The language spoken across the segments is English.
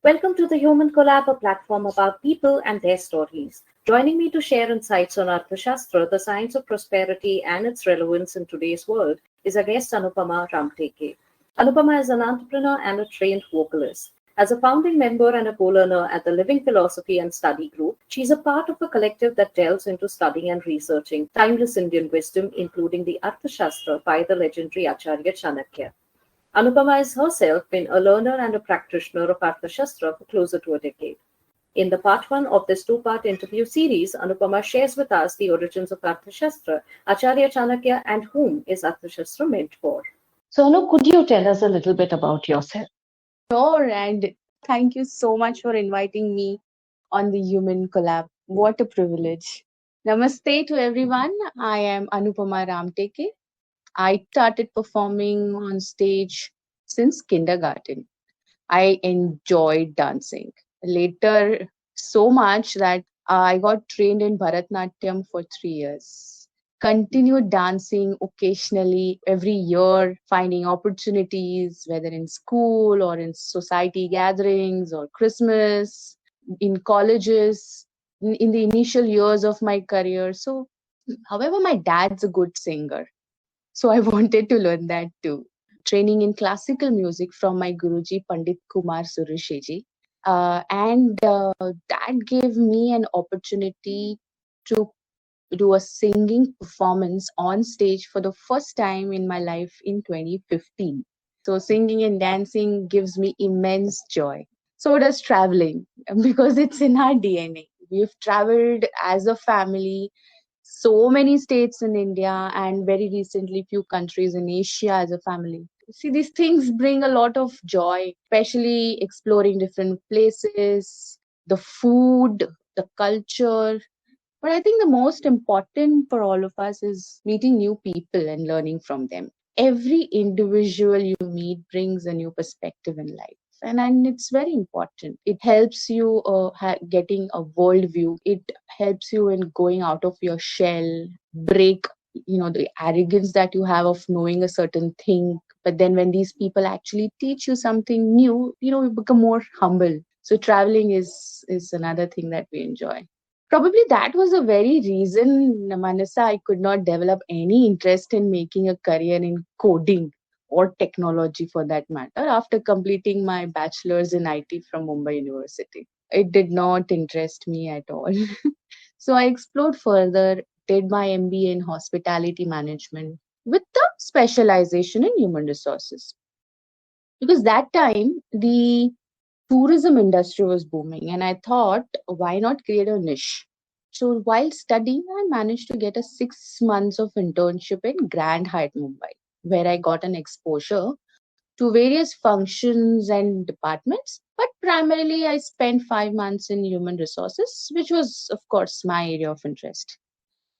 Welcome to the Human Collab, a platform about people and their stories. Joining me to share insights on Arthashastra, the science of prosperity and its relevance in today's world, is our guest Anupama Ramteke. Anupama is an entrepreneur and a trained vocalist. As a founding member and a co-learner at the Living Philosophy and Study Group, she's a part of a collective that delves into studying and researching timeless Indian wisdom, including the Arthashastra by the legendary Acharya Chanakya. Anupama has herself been a learner and a practitioner of Arthashastra for closer to a decade. In the part one of this two-part interview series, Anupama shares with us the origins of Arthashastra, Acharya Chanakya, and whom is Arthashastra meant for. So, Anu, could you tell us a little bit about yourself? Sure, and thank you so much for inviting me on the Human Collab. What a privilege. Namaste to everyone. I am Anupama Ramteke. I started performing on stage since kindergarten. I enjoyed dancing. Later, so much that I got trained in Bharatnatyam for 3 years. Continued dancing occasionally every year, finding opportunities, whether in school or in society gatherings or Christmas, in colleges, in the initial years of my career. So, however, my dad's a good singer. So I wanted to learn that too. Training in classical music from my Guruji, Pandit Kumar Surusheji. And that gave me an opportunity to do a singing performance on stage for the first time in my life in 2015. So singing and dancing gives me immense joy. So does traveling because it's in our DNA. We've traveled as a family so many states in India and very recently few countries in Asia as a family. See, these things bring a lot of joy, especially exploring different places, the food, the culture. But I think the most important for all of us is meeting new people and learning from them. Every individual you meet brings a new perspective in life. And it's very important. It helps you getting a worldview. It helps you in going out of your shell, break the arrogance that you have of knowing a certain thing. But then when these people actually teach you something new, you become more humble. So traveling is another thing that we enjoy. Probably that was the very reason, Manasa, I could not develop any interest in making a career in coding or technology for that matter after completing my bachelor's in IT from Mumbai University. It did not interest me at all. So I explored further, did my MBA in hospitality management with the specialization in human resources. Because that time the tourism industry was booming and I thought, why not create a niche? So while studying, I managed to get a 6 months of internship in Grand Hyatt Mumbai, where I got an exposure to various functions and departments. But primarily, I spent 5 months in human resources, which was, of course, my area of interest.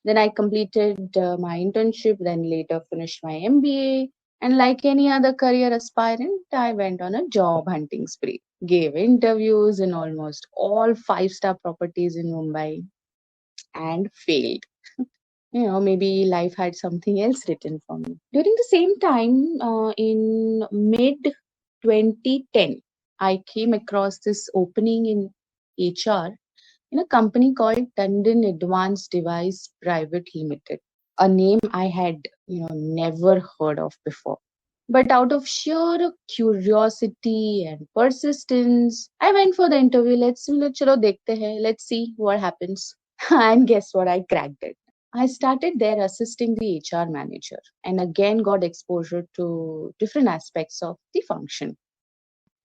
Then I completed my internship, then later finished my MBA. And like any other career aspirant, I went on a job hunting spree. Gave interviews in almost all five-star properties in Mumbai and failed. Maybe life had something else written for me. During the same time, in mid 2010, I came across this opening in HR in a company called Tandon Advanced Device Private Limited, a name I had never heard of before. But out of sheer curiosity and persistence, I went for the interview. Chalo dekhte hai. Let's see what happens. And guess what? I cracked it. I started there assisting the HR manager and again got exposure to different aspects of the function.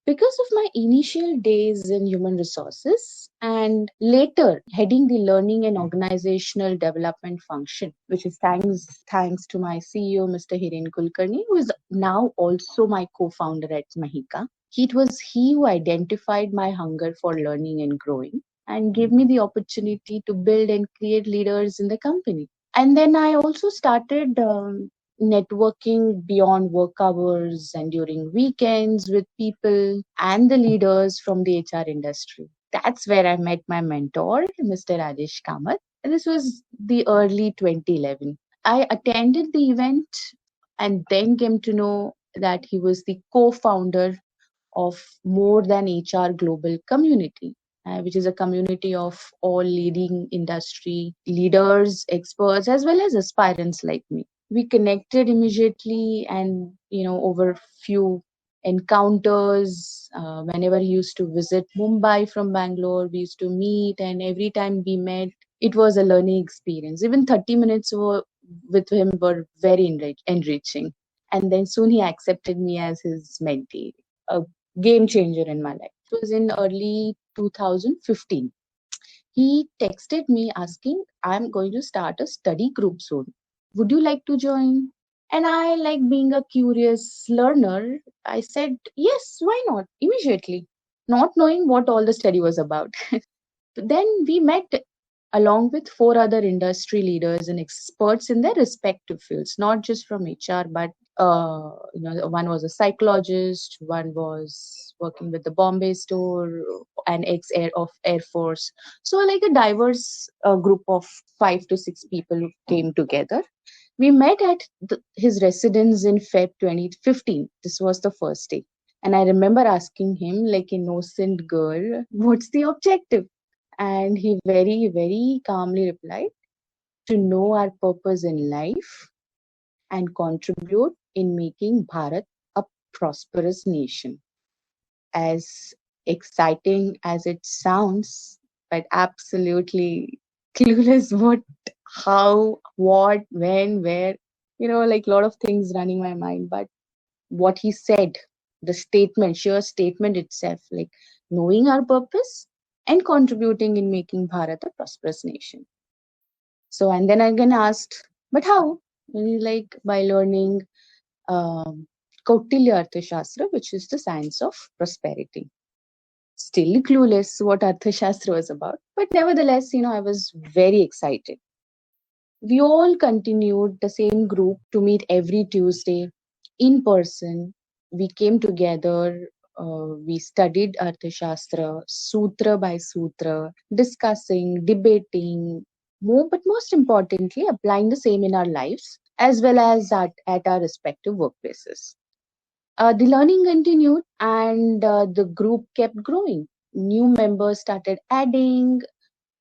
Because of my initial days in human resources and later heading the learning and organizational development function, which is thanks to my CEO, Mr. Hiren Kulkarni, who is now also my co-founder at Mahika. It was he who identified my hunger for learning and growing and gave me the opportunity to build and create leaders in the company. And then I also started networking beyond work hours and during weekends with people and the leaders from the HR industry. That's where I met my mentor, Mr. Rajesh Kamath. And this was the early 2011. I attended the event and then came to know that he was the co-founder of More Than HR Global Community, which is a community of all leading industry leaders, experts, as well as aspirants like me. We connected immediately, and over few encounters. Whenever he used to visit Mumbai from Bangalore, we used to meet, and every time we met, it was a learning experience. Even 30 minutes with him were very enriching. And then soon he accepted me as his mentee, a game changer in my life. It was in early 2015. He texted me asking, I'm going to start a study group soon. Would you like to join? And I, like being a curious learner, I said, yes, why not? Immediately, not knowing what all the study was about. Then we met along with four other industry leaders and experts in their respective fields, not just from HR, but one was a psychologist, one was working with the Bombay store, an ex-air of Air Force. So like a diverse group of 5 to 6 people came together. We met at his residence in Feb 2015. This was the first day. And I remember asking him, like innocent girl, what's the objective? And he very, very calmly replied, to know our purpose in life and contribute in making Bharat a prosperous nation. As exciting as it sounds, but absolutely clueless what, how, what, when, where, like a lot of things running my mind. But what he said, the statement, sheer statement itself, like knowing our purpose and contributing in making Bharat a prosperous nation. So, and then I again asked, but how? And he's like, by learning Kautilya Arthashastra, which is the science of prosperity. Still clueless what Arthashastra was about, but nevertheless, I was very excited. We all continued the same group to meet every Tuesday in person. We came together, we studied Arthashastra, sutra by sutra, discussing, debating, but most importantly, applying the same in our lives as well as at our respective workplaces. The learning continued, and the group kept growing. New members started adding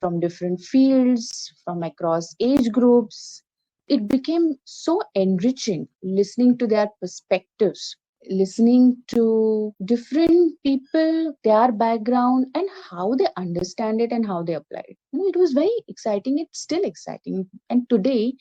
from different fields, from across age groups. It became so enriching listening to their perspectives, listening to different people, their background, and how they understand it and how they apply it. It was very exciting. It's still exciting. And today,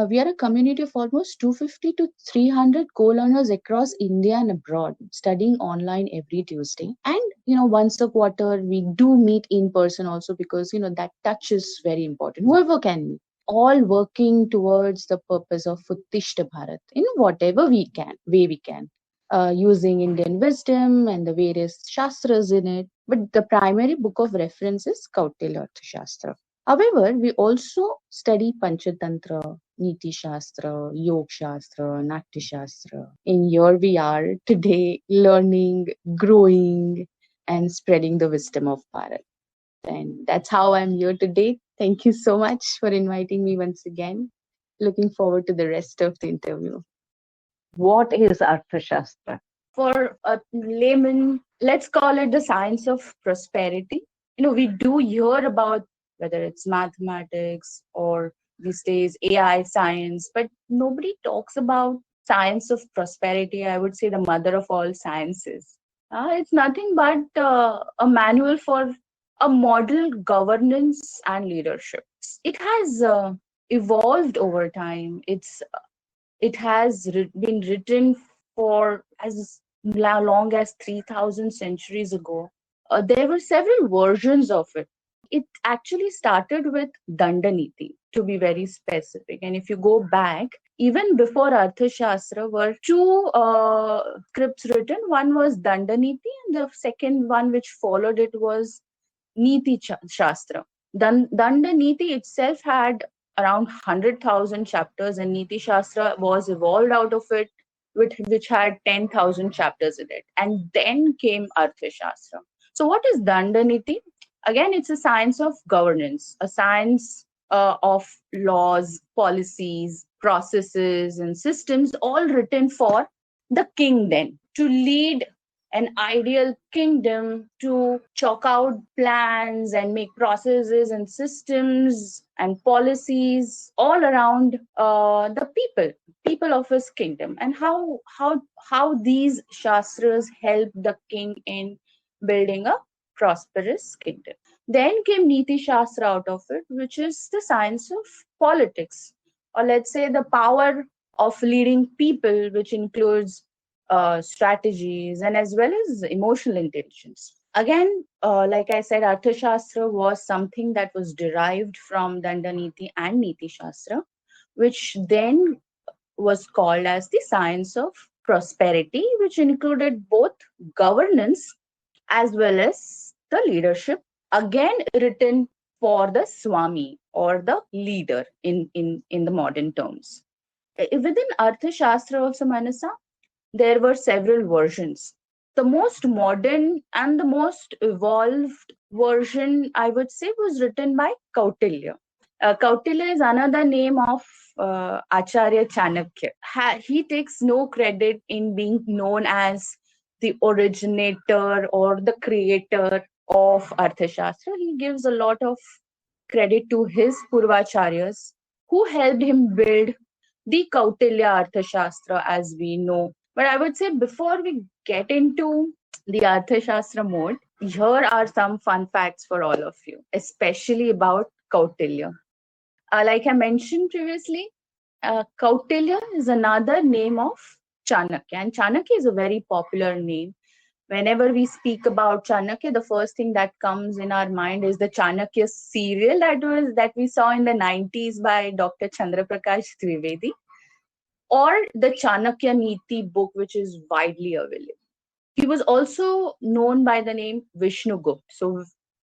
we are a community of almost 250 to 300 co-learners across India and abroad, studying online every Tuesday. And, once a quarter, we do meet in person also, because, that touch is very important. Whoever can meet, all working towards the purpose of Uttishta Bharat in whatever way we can. Using Indian wisdom and the various shastras in it. But the primary book of reference is Kautilya Arthashastra. However, we also study Panchatantra, Niti Shastra, Yoga Shastra, Natya Shastra. In here we are today learning, growing, and spreading the wisdom of Bharat. And that's how I'm here today. Thank you so much for inviting me once again. Looking forward to the rest of the interview. What is Arthashastra? For a layman, let's call it the science of prosperity. We do hear about whether it's mathematics or these days AI science, but nobody talks about science of prosperity. I would say the mother of all sciences. It's nothing but a manual for a model governance and leadership. It has evolved over time. It has been written for as long as 3,000 centuries ago. There were several versions of it. It actually started with Dandaniti, to be very specific. And if you go back, even before Arthashastra were two scripts written. One was Dandaniti, and the second one which followed it was Niti Shastra. Dandaniti itself had around 100,000 chapters, and Niti Shastra was evolved out of it, which had 10,000 chapters in it. And then came Arthashastra. So what is Dandaniti? Again, it's a science of governance, a science of laws, policies, processes, and systems, all written for the king then, to lead an ideal kingdom to chalk out plans and make processes and systems and policies all around the people of his kingdom, and how these shastras help the king in building a prosperous kingdom. Then came Niti Shastra out of it, which is the science of politics, or let's say the power of leading people, which includes strategies and as well as emotional intelligence. Again, like I said, Arthashastra was something that was derived from Dandaniti and Niti Shastra, which then was called as the science of prosperity, which included both governance as well as the leadership, again written for the Swami or the leader in the modern terms. Within Arthashastra also, Manasa, there were several versions. The most modern and the most evolved version, I would say, was written by Kautilya. Kautilya is another name of Acharya Chanakya. He takes no credit in being known as the originator or the creator of Arthashastra. He gives a lot of credit to his Purvacharyas who helped him build the Kautilya Arthashastra as we know. But I would say before we get into the Arthashastra mode, here are some fun facts for all of you, especially about Kautilya. Like I mentioned previously, Kautilya is another name of Chanakya, and Chanakya is a very popular name. Whenever we speak about Chanakya, the first thing that comes in our mind is the Chanakya serial that we saw in the 90s by Dr. Chandra Prakash Trivedi, or the Chanakya Niti book, which is widely available. He was also known by the name Vishnugupta. So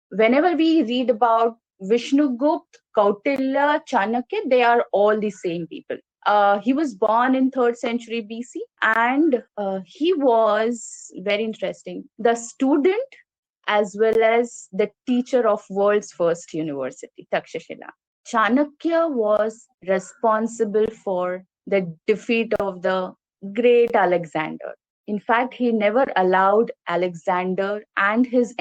whenever we read about Vishnugupta, Kautilya, Chanakya, they are all the same people. He was born in 3rd century BC, and he was very interesting. The student as well as the teacher of world's first university, Takshashila. Chanakya was responsible for the defeat of the great Alexander. In fact, he never allowed Alexander and his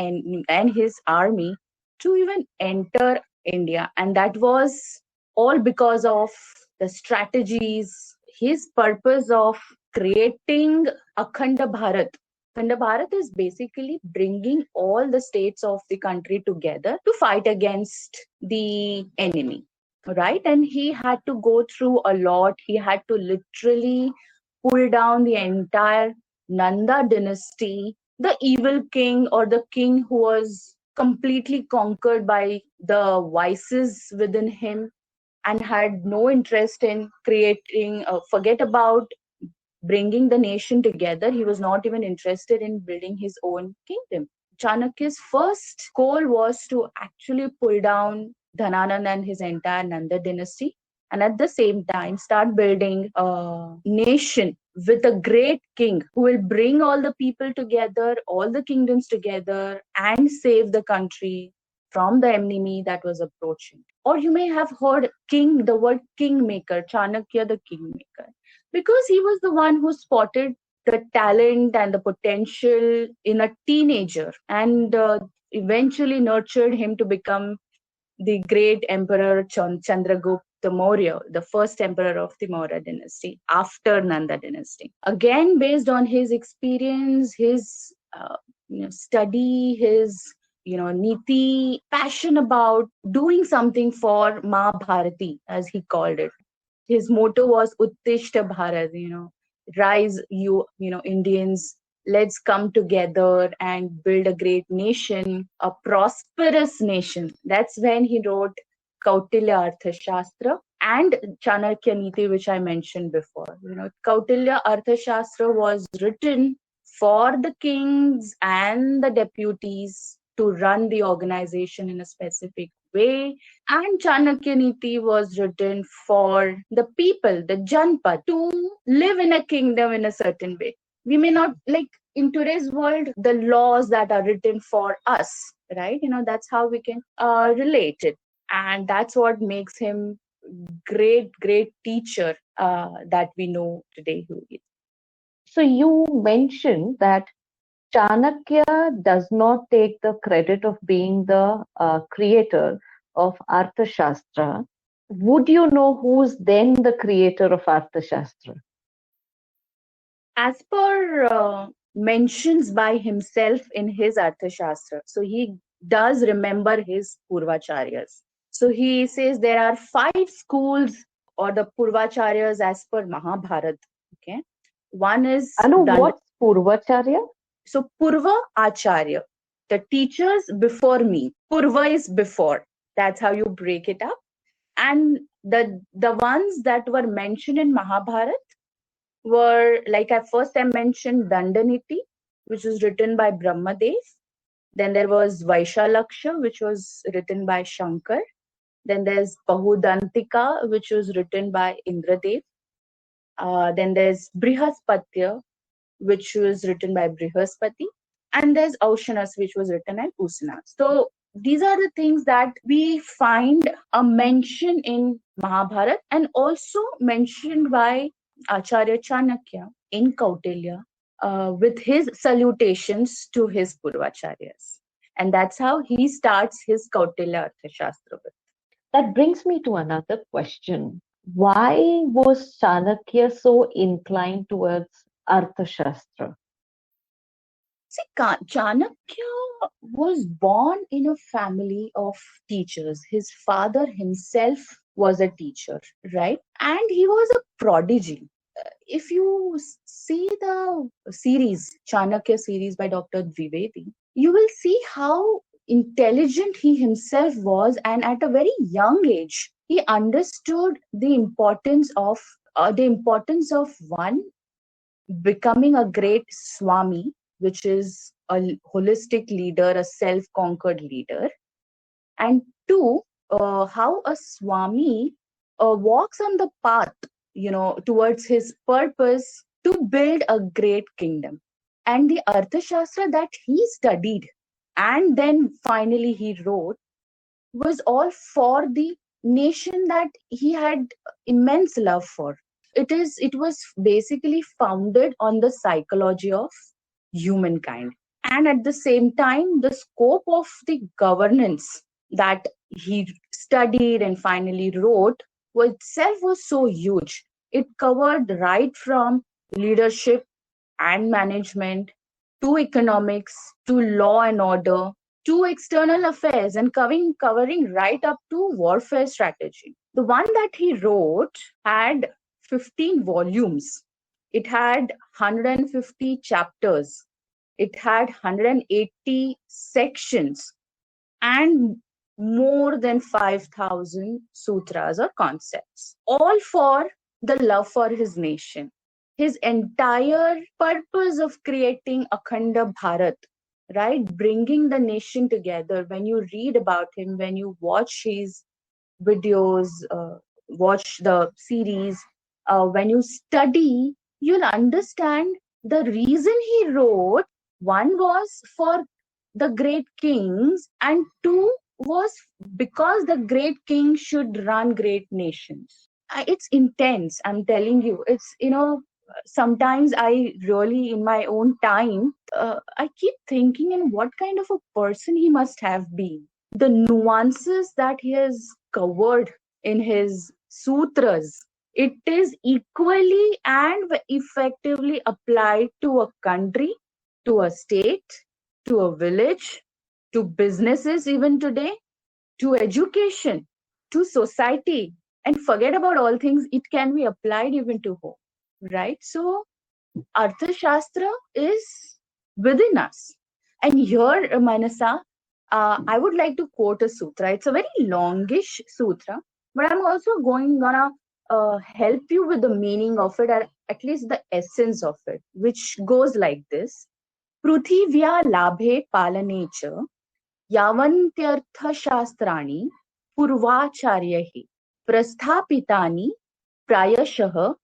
army to even enter India, and that was all because of the strategies, his purpose of creating Akhanda Bharat. Akhanda Bharat is basically bringing all the states of the country together to fight against the enemy, right? And he had to go through a lot. He had to literally pull down the entire Nanda dynasty, the evil king or the king who was completely conquered by the vices within him and had no interest in creating, forget about bringing the nation together. He was not even interested in building his own kingdom. Chanakya's first goal was to actually pull down Dhananand and his entire Nanda dynasty, and at the same time start building a nation with a great king who will bring all the people together, all the kingdoms together, and save the country from the enemy that was approaching. Or you may have heard the word kingmaker, Chanakya the kingmaker, because he was the one who spotted the talent and the potential in a teenager and eventually nurtured him to become the great emperor Chandragupta Maurya, the first emperor of the Maurya dynasty after Nanda dynasty. Again, based on his experience, his study, his niti, passion about doing something for Ma Bharati, as he called it. His motto was Uttishta Bharat, rise, Indians, let's come together and build a great nation, a prosperous nation. That's when he wrote Kautilya Arthashastra and Chanakya Niti, which I mentioned before. Kautilya Arthashastra was written for the kings and the deputies to run the organization in a specific way, and Chanakya Niti was written for the people, the Janpad, to live in a kingdom in a certain way. We may not, like in today's world, the laws that are written for us, right? That's how we can relate it. And that's what makes him great teacher that we know today who he is. So you mentioned that Chanakya does not take the credit of being the creator of Arthashastra. Would you know who's then the creator of Arthashastra? As per mentions by himself in his Arthashastra, so he does remember his Purvacharyas. So he says there are 5 schools or the Purvacharyas as per Mahabharat. Okay, one is Anu, what's Purvacharya? So Purva Acharya, the teachers before me. Purva is before. That's how you break it up. And the ones that were mentioned in Mahabharat were, like I mentioned Dandaniti, which was written by Brahmadev. Then there was Vaishalaksha, which was written by Shankar. Then there's Bahudantika, which was written by Indradev. Then there's Brihaspatya, which was written by Brihaspati. And there's Aushanas, which was written by Usna. So these are the things that we find a mention in Mahabharat and also mentioned by Acharya Chanakya in Kautilya with his salutations to his Purvacharyas. And that's how he starts his Kautilya Arthashastra with. That brings me to another question. Why was Chanakya so inclined towards Arthashastra? See, Chanakya was born in a family of teachers. His father himself was a teacher, right? And he was a prodigy. If you see the series, Chanakya series by Dr. Dwivedi, you will see how intelligent he himself was, and at a very young age, he understood the importance of one, becoming a great Swami, which is a holistic leader, a self-conquered leader, and 2, how a Swami walks on the path, towards his purpose to build a great kingdom. And the Arthashastra that he studied and then finally he wrote was all for the nation that he had immense love for. It was basically founded on the psychology of humankind, and at the same time the scope of the governance that he studied and finally wrote itself was so huge. It covered right from leadership and management to economics to law and order to external affairs, and covering right up to warfare strategy. The one that he wrote had 15 volumes. It had 150 chapters. It had 180 sections and more than 5,000 sutras or concepts, all for the love for his nation. His entire purpose of creating Akhanda Bharat, right, bringing the nation together. When you read about him, when you watch his videos, watch the series, when you study, you'll understand the reason he wrote. One was for the great kings, and 2 was because the great king should run great nations. It's intense, I'm telling you. It's, sometimes I really, in my own time, I keep thinking in what kind of a person he must have been. The nuances that he has covered in his sutras, it is equally and effectively applied to a country, to a state, to a village, to businesses even today, to education, to society. And forget about all things, it can be applied even to home, right? So Arthashastra is within us. And here, Manasa, I would like to quote a sutra. It's a very longish sutra, but I'm also gonna help you with the meaning of it, or at least the essence of it, which goes like this. Prithivya labhe palane cha yavantyarthashastrani purvacharyahi prasthapitani prayashah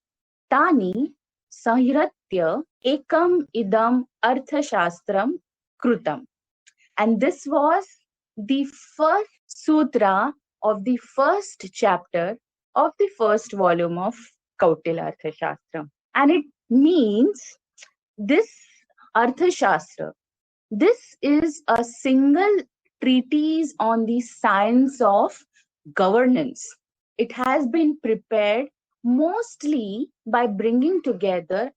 tani sahiratya ekam idam arthashastram krutam. And this was the first sutra of the first chapter of the first volume of Kautilya Arthashastra. And it means this Arthashastra, This is a single treatise on the science of governance. It has been prepared mostly by bringing together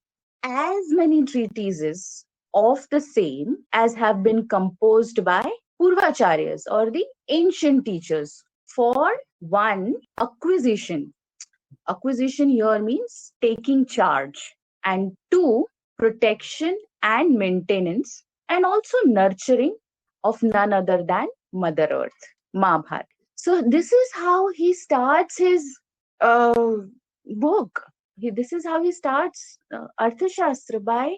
as many treatises of the same as have been composed by Purvacharyas or the ancient teachers for one acquisition. Acquisition here means taking charge, and two, protection and maintenance, and also nurturing of none other than Mother Earth, Ma Bharat. So this is how he starts his book. This is how he starts Arthashastra, by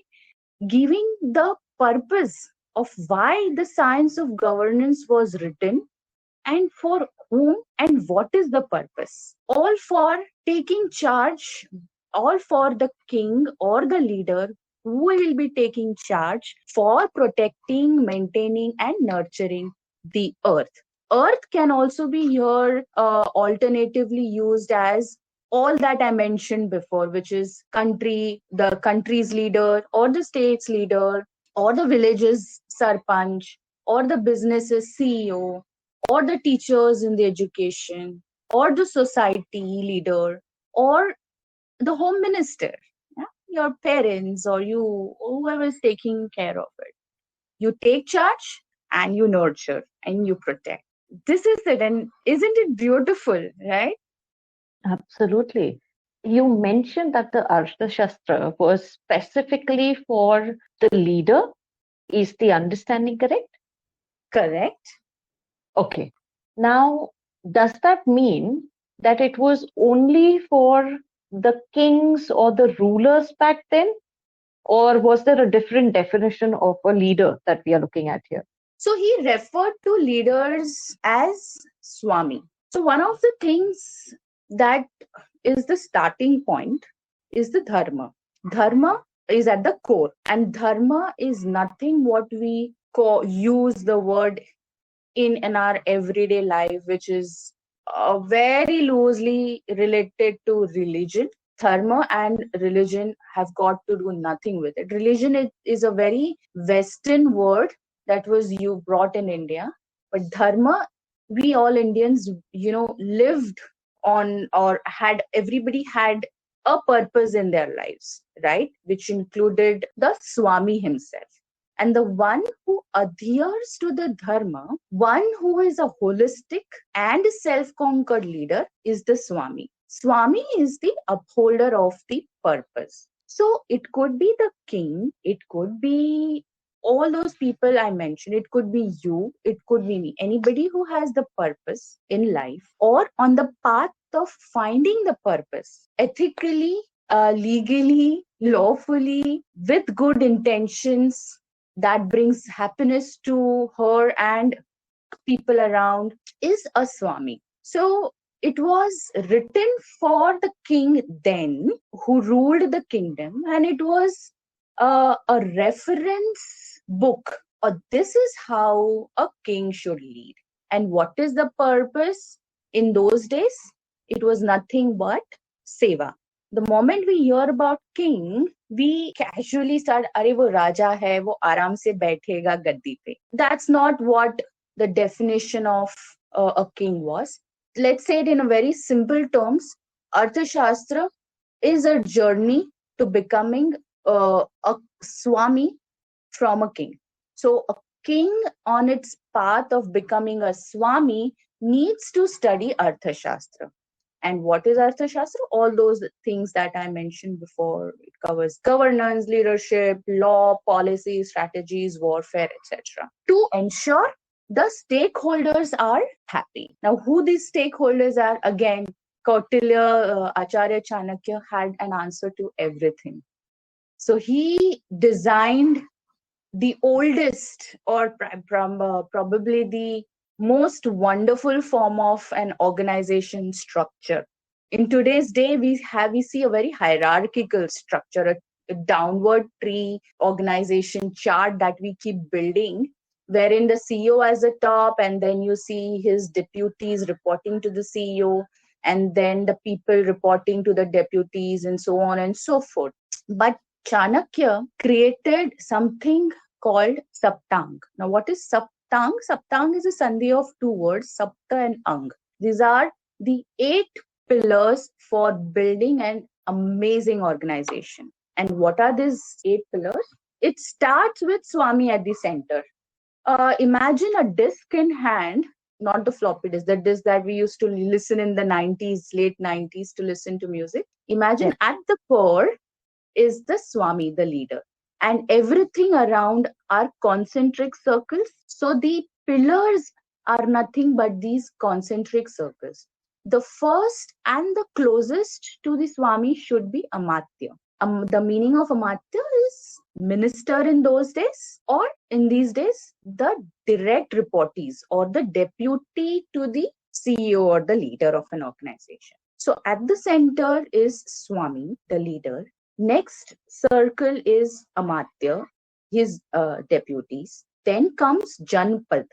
giving the purpose of why the science of governance was written and for whom and what is the purpose. All for taking charge, all for the king or the leader who will be taking charge for protecting, maintaining, and nurturing the earth. Earth can also be here alternatively used as all that I mentioned before, which is country, the country's leader, or the state's leader, or the village's sarpanch, or the business's CEO, or the teachers in the education, or the society leader, or the home minister, yeah? Your parents, or you, whoever is taking care of it. You take charge and you nurture and you protect. This is it. And isn't it beautiful, right? Absolutely. You mentioned that the Arthashastra was specifically for the leader. Is the understanding correct? Correct. Okay. Now, does that mean that it was only for the kings or the rulers back then? Or was there a different definition of a leader that we are looking at here? So he referred to leaders as Swami. So one of the things that is the starting point is the dharma. Dharma is at the core, and dharma is nothing what we use the word in our everyday life, which is very loosely related to religion. Dharma and religion have got to do nothing with it. Religion is a very Western word that was you brought in India, but dharma, we all Indians, lived on, or had, everybody had a purpose in their lives, right? Which included the Swami himself. And the one who adheres to the dharma, one who is a holistic and self-conquered leader, is the Swami. Swami is the upholder of the purpose. So it could be the king, it could be all those people I mentioned, it could be you, it could be me. Anybody who has the purpose in life or on the path of finding the purpose, ethically, legally, lawfully, with good intentions, that brings happiness to her and people around, is a Swami. So it was written for the king then, who ruled the kingdom, and it was a reference book. Or this is how a king should lead. And what is the purpose? In those days, it was nothing but seva. The moment we hear about king, we casually start, "Arey wo raja hai, wo aaram se baithega gaddi pe." That's not what the definition of a king was. Let's say it in a very simple terms. Arthashastra is a journey to becoming a Swami from a king. So a king on its path of becoming a Swami needs to study Arthashastra. And what is Arthashastra? All those things that I mentioned before. It covers governance, leadership, law, policy, strategies, warfare, etc. To ensure the stakeholders are happy. Now, who these stakeholders are? Again, Kautilya, Acharya Chanakya had an answer to everything. So he designed the oldest, or probably the most wonderful form of an organization structure. In today's day, we see a very hierarchical structure, a downward tree organization chart that we keep building, wherein the CEO is at the top, and then you see his deputies reporting to the CEO, and then the people reporting to the deputies, and so on and so forth. But Chanakya created something called Saptang. Now, what is Saptang? Saptang is a sandhi of two words, Sapta and Ang. These are the 8 pillars for building an amazing organization. And what are these 8 pillars? It starts with Swami at the center. Imagine a disc in hand, not the floppy disk, the disk that we used to listen in the 90s, late 90s to listen to music. Imagine at the core is the Swami, the leader. And everything around are concentric circles. So the pillars are nothing but these concentric circles. The first and the closest to the Swami should be Amatya. The meaning of Amatya is minister in those days, or in these days, the direct reportees or the deputy to the CEO or the leader of an organization. So at the center is Swami, the leader. Next circle is Amatya, his deputies. Then comes Janpad.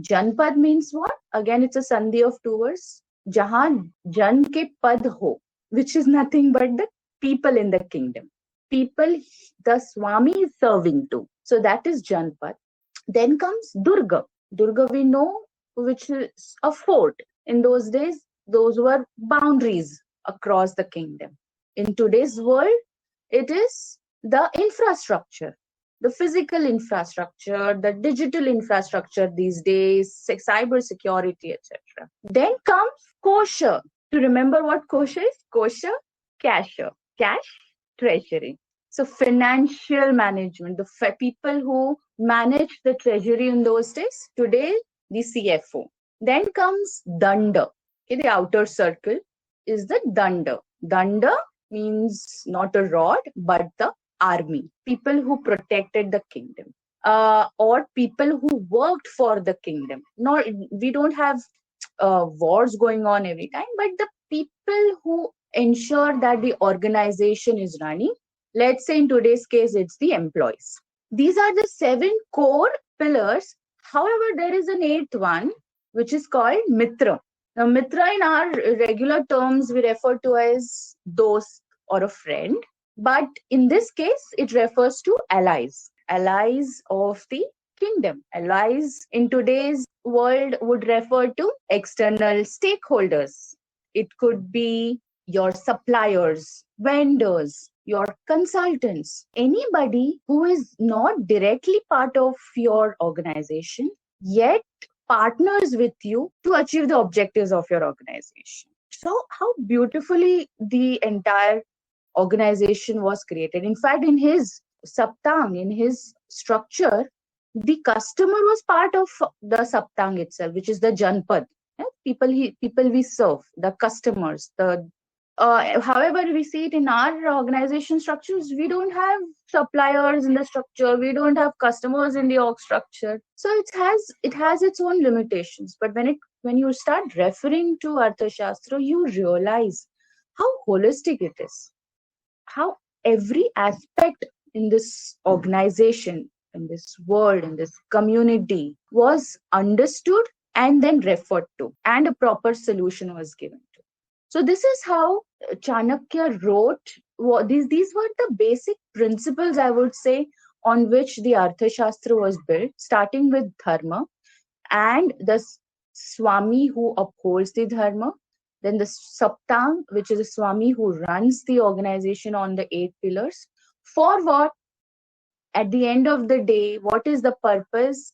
Janpad means what? Again, it's a sandhi of two words. Jahan Jan ke pad ho, which is nothing but the people in the kingdom. People the Swami is serving to. So that is Janpad. Then comes Durga. Durga we know, which is a fort. In those days, those were boundaries across the kingdom. In today's world, it is the infrastructure, the physical infrastructure, the digital infrastructure these days, cyber security, etc. Then comes Kosha. To remember what Kosha is? Kosha, cashier. Cash, treasury. So financial management, the people who manage the treasury in those days, today the CFO. Then comes Danda. Okay, the outer circle is the Danda. Danda means not a rod, but the army. People who protected the kingdom. Or people who worked for the kingdom. We don't have wars going on every time, but the people who ensure that the organization is running. Let's say in today's case, it's the employees. These are the 7 core pillars. However, there is an 8th one, which is called Mitra. Now, Mitra in our regular terms, we refer to as dost or a friend. But in this case, it refers to allies. Allies of the kingdom. Allies in today's world would refer to external stakeholders. It could be your suppliers, vendors, your consultants, anybody who is not directly part of your organization, yet partners with you to achieve the objectives of your organization. So how beautifully the entire organization was created. In fact, in his Saptang, in his structure, the customer was part of the Saptang itself, which is the Janpad. People we serve, the customers, however, we see it in our organization structures, we don't have suppliers in the structure, we don't have customers in the org structure. So it has its own limitations. But when you start referring to Arthashastra, you realize how holistic it is, how every aspect in this organization, in this world, in this community was understood and then referred to, and a proper solution was given to. So this is how Chanakya wrote. These were the basic principles, I would say, on which the Arthashastra was built, starting with dharma and the Swami who upholds the dharma, then the Saptang, which is a Swami who runs the organization on the 8 pillars. For what? At the end of the day, what is the purpose?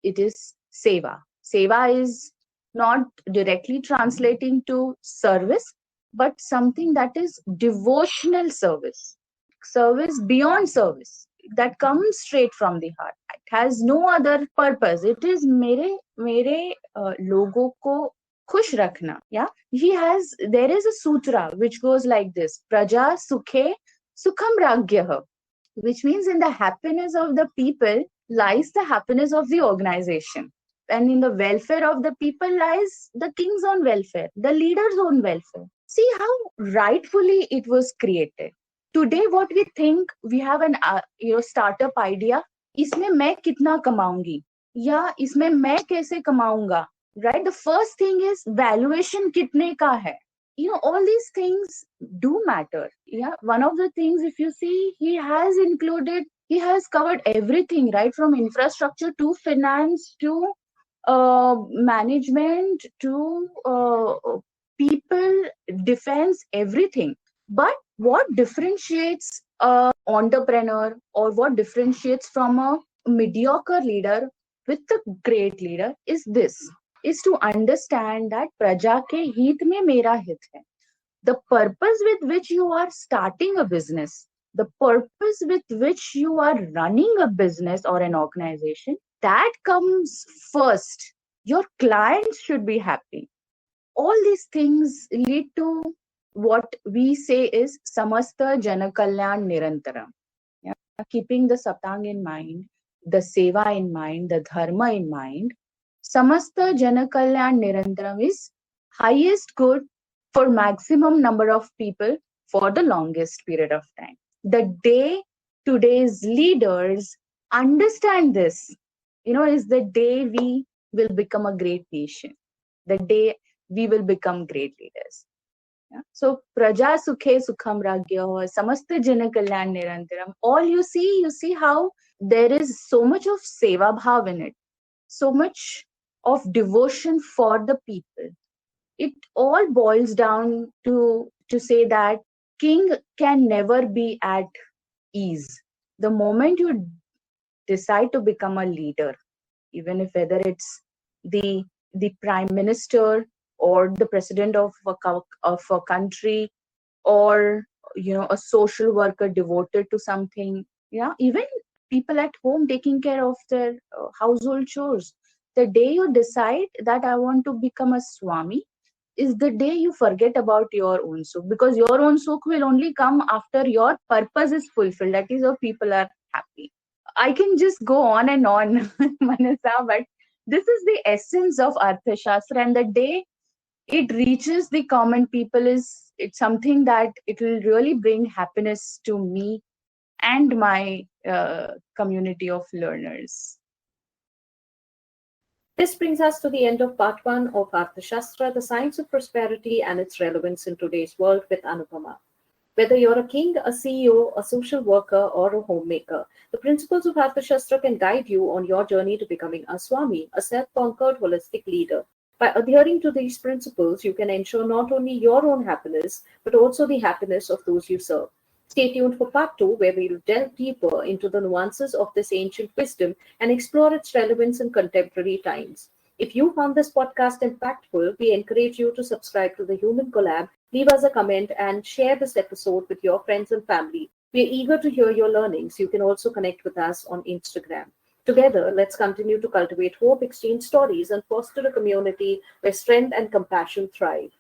It is seva. Seva is not directly translating to service, but something that is devotional service. Service beyond service. That comes straight from the heart. It has no other purpose. It is mere logo ko khush rakhna. Yeah. There is a sutra which goes like this. Praja sukhe sukham ragyah. Which means in the happiness of the people lies the happiness of the organization. And in the welfare of the people lies the king's own welfare, the leader's own welfare. See how rightfully it was created. Today, what we think, we have an startup idea. इसमें मैं कितना कमाऊंगी या इसमें मैं कैसे कमाऊंगा, right? The first thing is valuation कितने का है. All these things do matter. Yeah, one of the things, if you see, he has included He has covered everything, right from infrastructure to finance to management to people, defense, everything. But what differentiates a entrepreneur, or what differentiates from a mediocre leader with a great leader, is to understand that praja ke hiत में मेरा हित है. The purpose with which you are starting a business, the purpose with which you are running a business or an organization, that comes first. Your clients should be happy. All these things lead to what we say is samasta janakalyan nirantaram. Yeah? Keeping the saptang in mind, the seva in mind, the dharma in mind, samasta janakalyan nirantaram is highest good for maximum number of people for the longest period of time. The day today's leaders understand this, is the day we will become a great nation, the day we will become great leaders. Yeah? So praja sukhe sukham ragya, samasta jana kalyan nirantaram. All you see how there is so much of seva bhav in it, so much of devotion for the people. It all boils down to say that king can never be at ease. The moment you decide to become a leader, even if whether it's the prime minister or the president of a country, or a social worker devoted to something, even people at home taking care of their household chores, the day you decide that I want to become a swami is the day you forget about your own sukh, because your own sukh will only come after your purpose is fulfilled, that is, your people are happy. I can just go on and on, Manasa, but this is the essence of Arthashastra, and the day it reaches the common people it's something that it will really bring happiness to me and my community of learners. This brings us to the end of part 1 of Arthashastra, the science of prosperity and its relevance in today's world, with Anupama. Whether you're a king, a CEO, a social worker, or a homemaker, the principles of Arthashastra can guide you on your journey to becoming a Swami, a self-conquered holistic leader. By adhering to these principles, you can ensure not only your own happiness, but also the happiness of those you serve. Stay tuned for part 2, where we will delve deeper into the nuances of this ancient wisdom and explore its relevance in contemporary times. If you found this podcast impactful, we encourage you to subscribe to the Human Collab, leave us a comment, and share this episode with your friends and family. We are eager to hear your learnings. You can also connect with us on Instagram. Together, let's continue to cultivate hope, exchange stories, and foster a community where strength and compassion thrive.